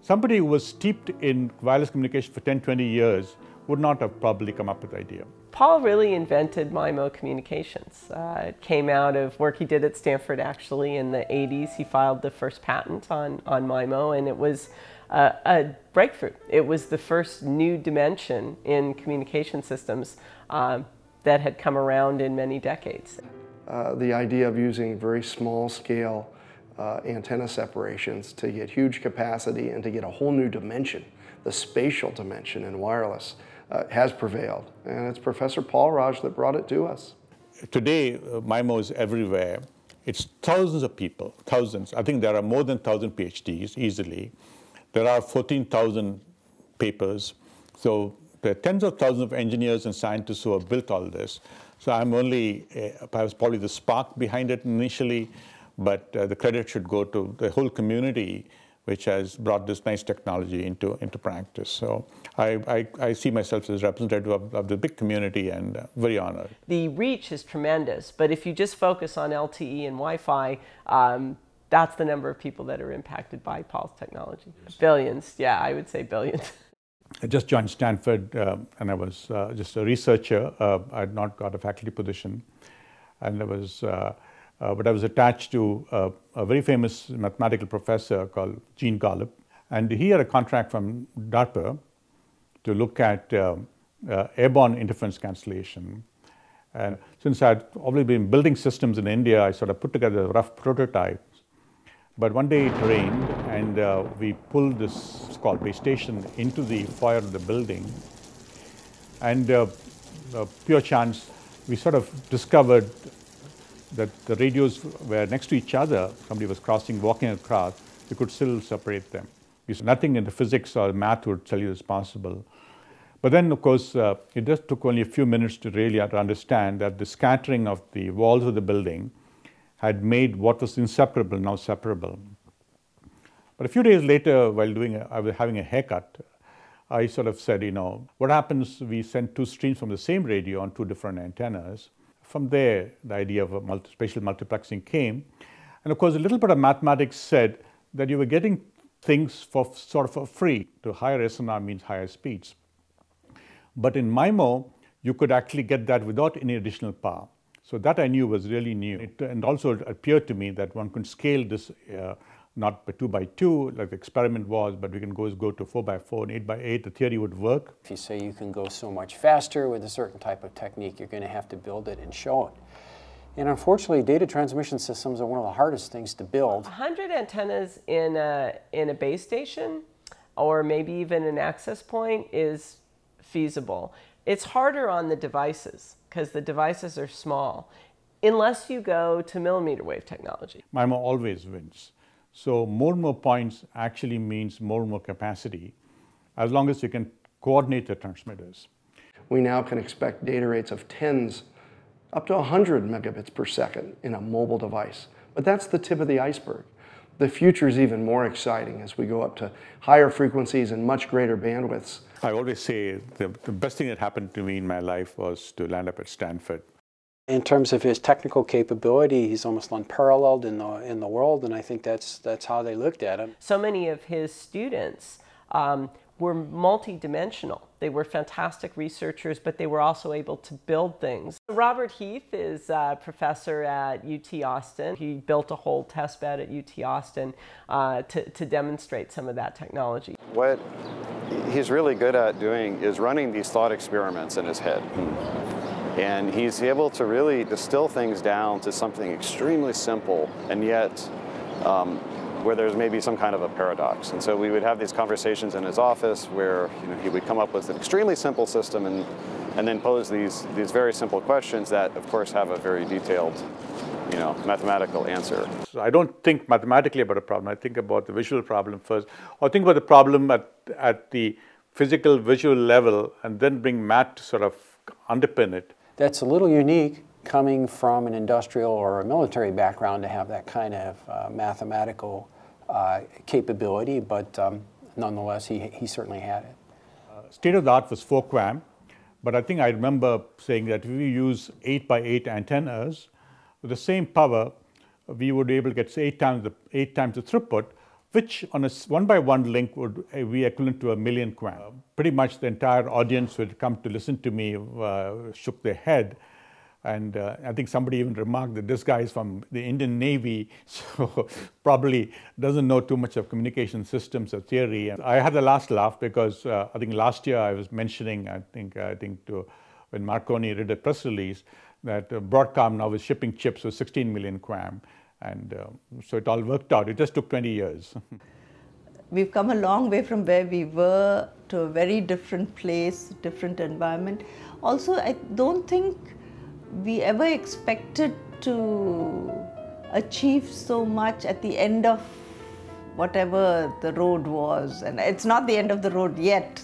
Somebody who was steeped in wireless communication for 10, 20 years would not have probably come up with the idea. Paul really invented MIMO communications. It came out of work he did at Stanford actually in the 80s. He filed the first patent on MIMO, and it was a breakthrough. It was the first new dimension in communication systems that had come around in many decades. The idea of using very small scale antenna separations to get huge capacity and to get a whole new dimension, the spatial dimension in wireless, has prevailed. And it's Professor Paulraj that brought it to us. Today, MIMO is everywhere. It's thousands of people, thousands. I think there are more than 1,000 PhDs easily. There are 14,000 papers. So there are tens of thousands of engineers and scientists who have built all this. So I'm only, I was probably the spark behind it initially, but the credit should go to the whole community which has brought this nice technology into practice. So I see myself as representative of the big community and very honored. The reach is tremendous, but if you just focus on LTE and Wi-Fi, that's the number of people that are impacted by Paul's technology. Billions, yeah, I would say billions. I just joined Stanford and I was just a researcher. I had not got a faculty position, and I was but I was attached to a very famous mathematical professor called Gene Golub, and he had a contract from DARPA to look at airborne interference cancellation. And since I'd already been building systems in India, I sort of put together a rough prototype. But one day it rained, and we pulled this called base station into the foyer of the building, and pure chance, we sort of discovered that the radios were next to each other. Somebody was walking across, you could still separate them. Nothing in the physics or math would tell you it's possible. But then, of course, it just took only a few minutes to really understand that the scattering of the walls of the building had made what was inseparable now separable. But a few days later, while I was having a haircut, I sort of said, you know, what happens if we send two streams from the same radio on two different antennas? From there, the idea of spatial multiplexing came. And of course, a little bit of mathematics said that you were getting things for free. To higher SNR means higher speeds. But in MIMO, you could actually get that without any additional power. So that I knew was really new. And also it appeared to me that one could scale this not by 2 by 2 like the experiment was, but we can go to 4 by 4 and 8 by 8. The theory would work. If you say you can go so much faster with a certain type of technique, you're going to have to build it and show it. And unfortunately, data transmission systems are one of the hardest things to build. 100 antennas in a base station, or maybe even an access point, is feasible. It's harder on the devices because the devices are small, unless you go to millimeter wave technology. MIMO always wins. So more and more points actually means more and more capacity, as long as you can coordinate the transmitters. We now can expect data rates of tens up to 100 megabits per second in a mobile device. But that's the tip of the iceberg. The future is even more exciting as we go up to higher frequencies and much greater bandwidths. I always say the best thing that happened to me in my life was to land up at Stanford. In terms of his technical capability, he's almost unparalleled in the world, and I think that's how they looked at him. So many of his students were multidimensional. They were fantastic researchers, but they were also able to build things. Robert Heath is a professor at UT Austin. He built a whole test bed at UT Austin to demonstrate some of that technology. What he's really good at doing is running these thought experiments in his head. And he's able to really distill things down to something extremely simple, and yet where there's maybe some kind of a paradox. And so we would have these conversations in his office where he would come up with an extremely simple system and then pose these very simple questions that, of course, have a very detailed mathematical answer. So I don't think mathematically about a problem. I think about the visual problem first, or think about the problem at the physical visual level, and then bring math to sort of underpin it. That's a little unique coming from an industrial or a military background to have that kind of mathematical capability, but nonetheless, he certainly had it. State of the art was 4QAM, but I think I remember saying that if we use 8 by 8 antennas with the same power, we would be able to get 8 times the throughput, which on a one-by-one link would be equivalent to 1,000,000 QAM. Pretty much the entire audience who had come to listen to me shook their head. And I think somebody even remarked that this guy is from the Indian Navy, so probably doesn't know too much of communication systems or theory. And I had the last laugh because I think last year I was mentioning, I think to when Marconi read a press release that Broadcom now is shipping chips with 16 million QAM. And so it all worked out. It just took 20 years. We've come a long way from where we were to a very different place, different environment. Also, I don't think we ever expected to achieve so much at the end of whatever the road was. And it's not the end of the road yet.